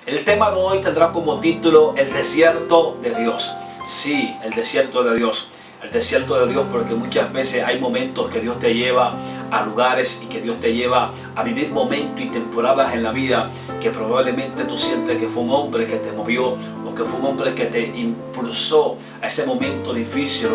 El tema de hoy tendrá como título El desierto de Dios. Sí, el desierto de Dios. El desierto de Dios, porque muchas veces hay momentos que Dios te lleva a lugares y que Dios te lleva a vivir momentos y temporadas en la vida que probablemente tú sientes que fue un hombre que te movió, o que fue un hombre que te impulsó a ese momento difícil,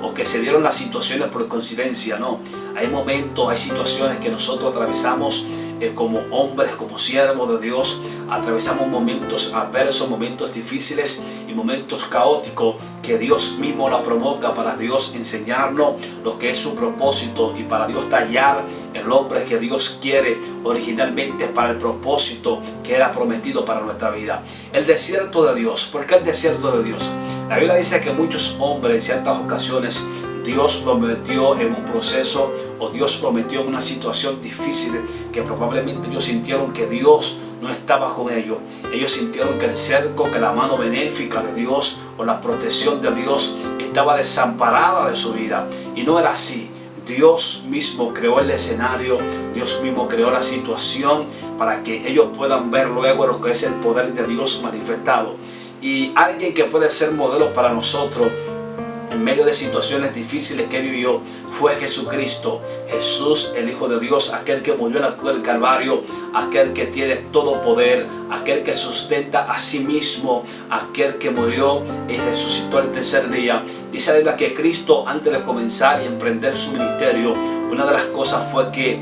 o que se dieron las situaciones por coincidencia. No, hay momentos, hay situaciones que nosotros atravesamos como hombres, como siervos de Dios. Atravesamos momentos adversos, momentos difíciles y momentos caóticos que Dios mismo la provoca para Dios enseñarnos lo que es su propósito y para Dios tallar el hombre que Dios quiere originalmente para el propósito que era prometido para nuestra vida. El desierto de Dios. ¿Por qué el desierto de Dios? La Biblia dice que muchos hombres en ciertas ocasiones Dios lo metió en un proceso, o Dios lo metió en una situación difícil que probablemente ellos sintieron que Dios no estaba con ellos. Ellos sintieron que el cerco, que la mano benéfica de Dios o la protección de Dios estaba desamparada de su vida. Y no era así. Dios mismo creó el escenario, Dios mismo creó la situación para que ellos puedan ver luego lo que es el poder de Dios manifestado. Y alguien que puede ser modelo para nosotros en medio de situaciones difíciles que vivió fue Jesucristo. Jesús, el Hijo de Dios, aquel que murió en la cruz del Calvario, aquel que tiene todo poder, aquel que sustenta a sí mismo, aquel que murió y resucitó el tercer día. Dice la Biblia que Cristo, antes de comenzar y emprender su ministerio, una de las cosas fue que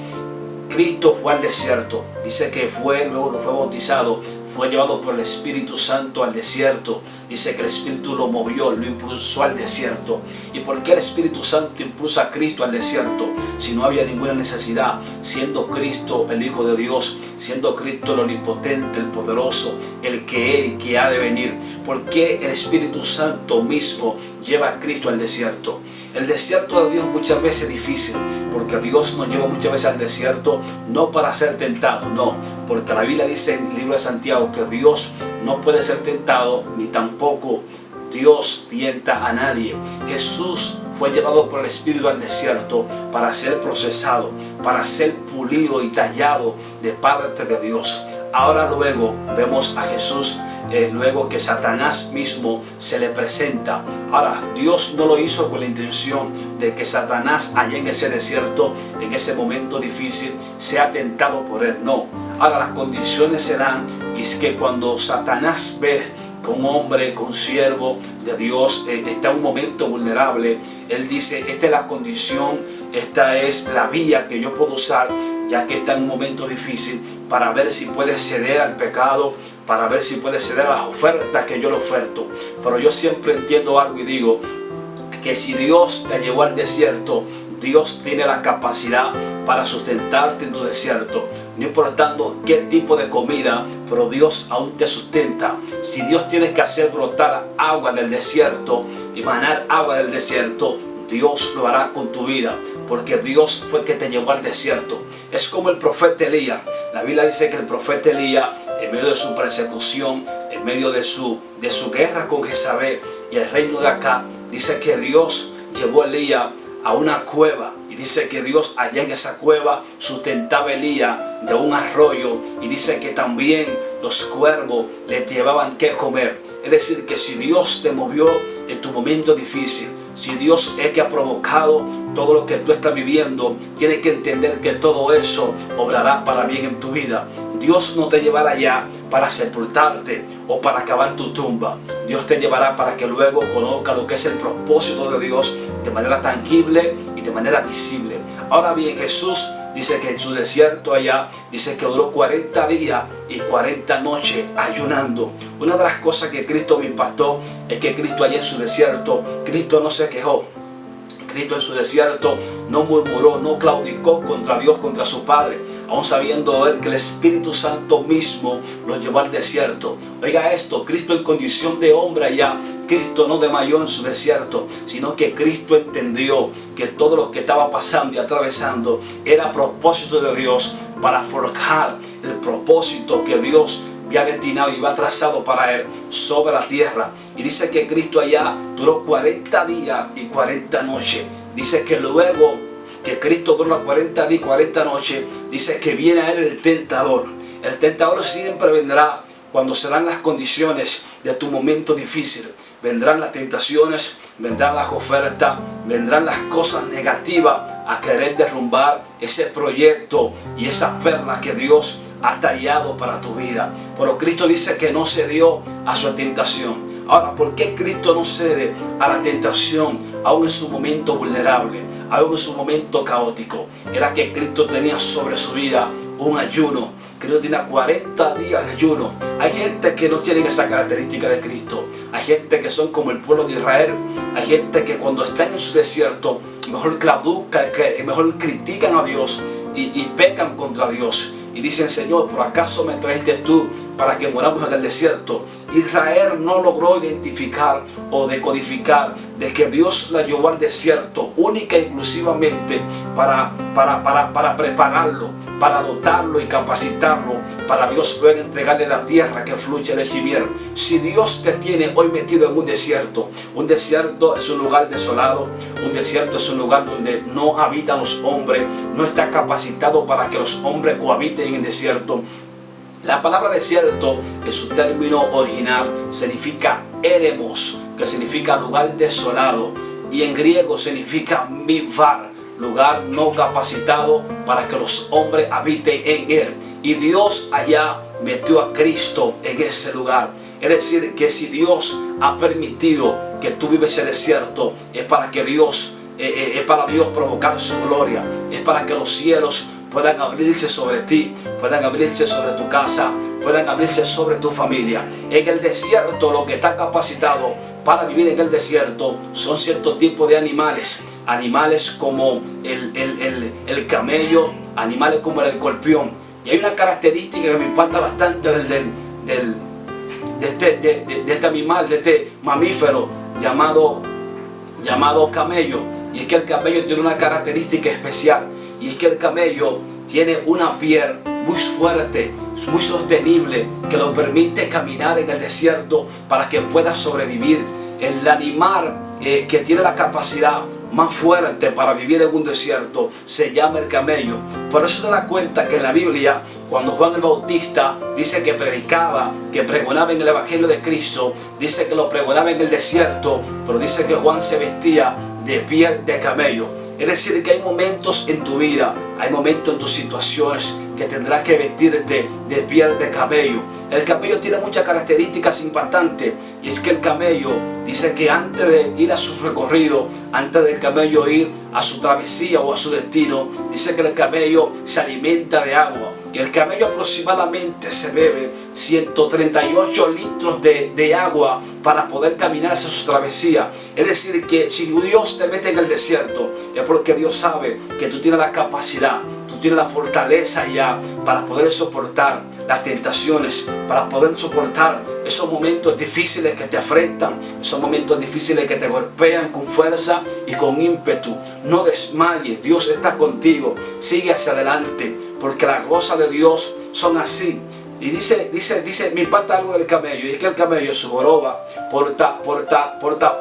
Cristo fue al desierto. Dice que luego que fue bautizado, fue llevado por el Espíritu Santo al desierto. Dice que el Espíritu lo movió, lo impulsó al desierto. ¿Y por qué el Espíritu Santo impulsa a Cristo al desierto? Si no había ninguna necesidad, siendo Cristo el Hijo de Dios, siendo Cristo el omnipotente, el poderoso, el que ha de venir. ¿Por qué el Espíritu Santo mismo lleva a Cristo al desierto? El desierto de Dios muchas veces es difícil, porque Dios nos lleva muchas veces al desierto no para ser tentado, no, porque la Biblia dice en el libro de Santiago que Dios no puede ser tentado, ni tampoco Dios tienta a nadie. Jesús fue llevado por el Espíritu al desierto para ser procesado, para ser pulido y tallado de parte de Dios. Ahora luego vemos a Jesús, luego que Satanás mismo se le presenta. Ahora, Dios no lo hizo con la intención de que Satanás allá en ese desierto, en ese momento difícil, sea tentado por él, no. Ahora las condiciones se dan, y es que cuando Satanás ve que un hombre, que un siervo de Dios está en un momento vulnerable, él dice: esta es la condición, esta es la vía que yo puedo usar, ya que está en un momento difícil, para ver si puede ceder al pecado, para ver si puede ceder a las ofertas que yo le oferto. Pero yo siempre entiendo algo y digo que si Dios te llevó al desierto, Dios tiene la capacidad para sustentarte en tu desierto, no importando qué tipo de comida, pero Dios aún te sustenta. Si Dios tiene que hacer brotar agua del desierto y manar agua del desierto, Dios lo hará con tu vida, porque Dios fue el que te llevó al desierto. Es como el profeta Elías. La Biblia dice que el profeta Elías, en medio de su persecución, en medio de su guerra con Jezabel y el reino de Acab, dice que Dios llevó a Elías a una cueva, y dice que Dios allá en esa cueva sustentaba a Elías de un arroyo, y dice que también los cuervos le llevaban que comer. Es decir, que si Dios te movió en tu momento difícil, si Dios es que ha provocado todo lo que tú estás viviendo, tienes que entender que todo eso obrará para bien en tu vida. Dios no te llevará allá para sepultarte o para acabar tu tumba. Dios te llevará para que luego conozca lo que es el propósito de Dios de manera tangible y de manera visible. Ahora bien, Jesús dice que en su desierto allá, dice que duró 40 días y 40 noches ayunando. Una de las cosas que Cristo me impactó es que Cristo allá en su desierto, Cristo no se quejó. Cristo en su desierto no murmuró, no claudicó contra Dios, contra su Padre, aún sabiendo él que el Espíritu Santo mismo lo llevó al desierto. Oiga esto, Cristo en condición de hombre allá, Cristo no desmayó en su desierto, sino que Cristo entendió que todo lo que estaba pasando y atravesando era propósito de Dios para forjar el propósito que Dios había destinado y va trazado para él sobre la tierra. Y dice que Cristo allá duró 40 días y 40 noches. Dice que luego que Cristo duró 40 días y 40 noches, dice que viene a él el tentador. El tentador siempre vendrá cuando serán las condiciones de tu momento difícil. Vendrán las tentaciones, vendrán las ofertas, vendrán las cosas negativas a querer derrumbar ese proyecto y esa perla que Dios ha tallado para tu vida. Pero Cristo dice que no cedió a su tentación. Ahora, ¿por qué Cristo no cede a la tentación aún en su momento vulnerable, aún en su momento caótico? Era que Cristo tenía sobre su vida un ayuno. Cristo tenía 40 días de ayuno. Hay gente que no tiene esa característica de Cristo. Hay gente que son como el pueblo de Israel. Hay gente que cuando están en su desierto mejor claudican, mejor critican a Dios y pecan contra Dios. Y dicen: Señor, ¿por acaso me trajiste tú para que moramos en el desierto? Israel no logró identificar o decodificar de que Dios la llevó al desierto única y exclusivamente para prepararlo, para dotarlo y capacitarlo, para Dios poder entregarle la tierra que fluye leche y miel. Si Dios te tiene hoy metido en un desierto es un lugar desolado, un desierto es un lugar donde no habitan los hombres, no está capacitado para que los hombres cohabiten en el desierto. La palabra desierto en su término original significa eremos, que significa lugar desolado, y en griego significa midbar, lugar no capacitado para que los hombres habiten en él. Y Dios allá metió a Cristo en ese lugar. Es decir, que si Dios ha permitido que tú vives ese desierto, es para Dios provocar su gloria, es para que los cielos puedan abrirse sobre ti, puedan abrirse sobre tu casa, puedan abrirse sobre tu familia. En el desierto, lo que está capacitado para vivir en el desierto son ciertos tipos de animales. Animales como el camello, animales como el escorpión. Y hay una característica que me impacta bastante de este animal, de este mamífero llamado camello. Y es que el camello tiene una característica especial. Y es que el camello tiene una piel muy fuerte, muy sostenible, que lo permite caminar en el desierto para que pueda sobrevivir. El animal que tiene la capacidad más fuerte para vivir en un desierto se llama el camello. Por eso te das cuenta que en la Biblia, cuando Juan el Bautista dice que predicaba, que pregonaba en el Evangelio de Cristo, dice que lo pregonaba en el desierto, pero dice que Juan se vestía de piel de camello. Es decir, que hay momentos en tu vida, hay momentos en tus situaciones que tendrás que vestirte de piel de camello. El camello tiene muchas características impactantes, y es que el camello dice que antes de ir a su recorrido, antes del camello ir a su travesía o a su destino, dice que el camello se alimenta de agua. Y el camello aproximadamente se bebe 138 litros de agua para poder caminar hacia su travesía. Es decir, que si Dios te mete en el desierto, es porque Dios sabe que tú tienes la capacidad, tú tienes la fortaleza ya para poder soportar las tentaciones, para poder soportar esos momentos difíciles que te afrentan, esos momentos difíciles que te golpean con fuerza y con ímpetu. No desmayes, Dios está contigo, sigue hacia adelante, porque las cosas de Dios son así. Y dice, me impacta algo del camello, y es que el camello, su joroba, porta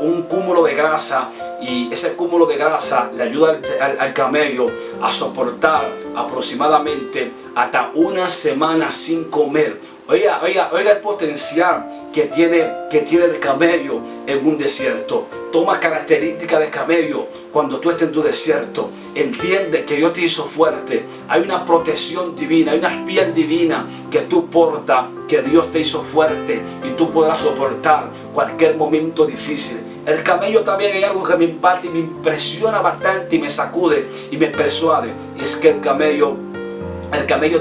un cúmulo de grasa, y ese cúmulo de grasa le ayuda al camello a soportar aproximadamente hasta una semana sin comer. Oiga el potencial que tiene el camello en un desierto. Toma características de camello cuando tú estés en tu desierto. Entiende que Dios te hizo fuerte. Hay una protección divina, hay una piel divina que tú portas, que Dios te hizo fuerte, y tú podrás soportar cualquier momento difícil. El camello también hay algo que me impacta y me impresiona bastante y me sacude y me persuade. Y es que el camello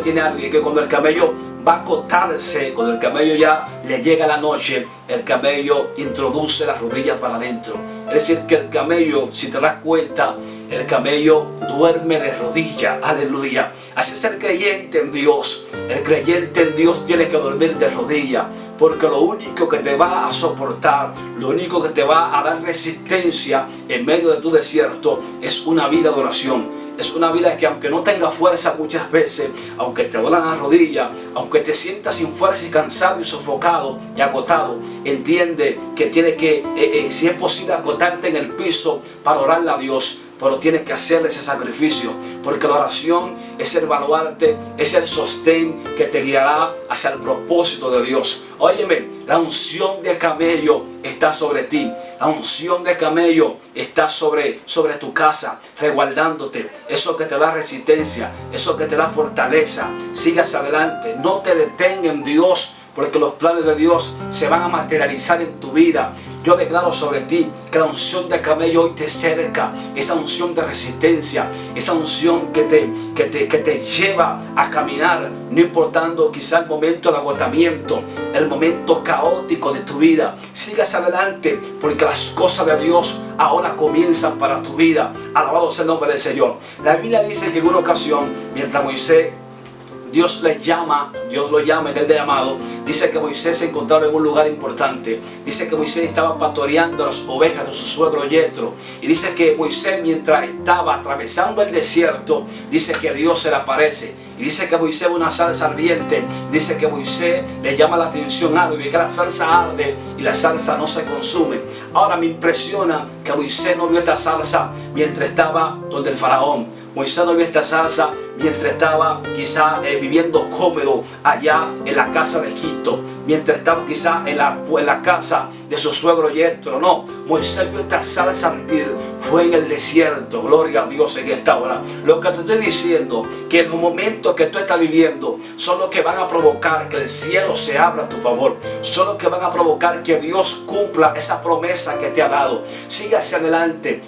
tiene algo, y es que cuando el camello va a acotarse, cuando el camello ya le llega la noche, el camello introduce las rodillas para adentro. Es decir, que el camello, si te das cuenta, el camello duerme de rodillas. Aleluya. Así es el creyente en Dios. El creyente en Dios tiene que dormir de rodillas, porque lo único que te va a soportar, lo único que te va a dar resistencia en medio de tu desierto es una vida de oración. Es una vida que, aunque no tenga fuerza muchas veces, aunque te duelan las rodillas, aunque te sientas sin fuerza y cansado y sofocado y agotado, entiende que tienes que, si es posible, acotarte en el piso para orarle a Dios. pero tienes que hacer ese sacrificio, porque la oración es el baluarte, es el sostén que te guiará hacia el propósito de Dios. Óyeme, la unción de camello está sobre ti. La unción de camello está sobre tu casa, resguardándote. Eso que te da resistencia, eso que te da fortaleza. Sigas adelante, no te detenga en Dios, porque los planes de Dios se van a materializar en tu vida. Yo declaro sobre ti que la unción de camello hoy te cerca, esa unción de resistencia, esa unción que te lleva a caminar, no importando quizá el momento de agotamiento, el momento caótico de tu vida. Sigas adelante, porque las cosas de Dios ahora comienzan para tu vida. Alabado sea el nombre del Señor. La Biblia dice que en una ocasión, mientras Dios lo llama en el llamado. Dice que Moisés se encontraba en un lugar importante. Dice que Moisés estaba pastoreando las ovejas de su suegro Yetro. Y dice que Moisés, mientras estaba atravesando el desierto, dice que Dios se le aparece. Y dice que Moisés ve una zarza ardiente. Dice que Moisés le llama la atención algo y ve que la zarza arde y la zarza no se consume. Ahora me impresiona que Moisés no vio esta zarza mientras estaba donde el faraón. Moisés no vio esta zarza mientras estaba quizá viviendo cómodo allá en la casa de Egipto, mientras estaba quizá en la casa de su suegro Yetro. No, Moisés vio esta zarza arder, fue en el desierto. Gloria a Dios en esta hora. Lo que te estoy diciendo, que en los momentos que tú estás viviendo son los que van a provocar que el cielo se abra a tu favor, son los que van a provocar que Dios cumpla esa promesa que te ha dado. Siga hacia adelante.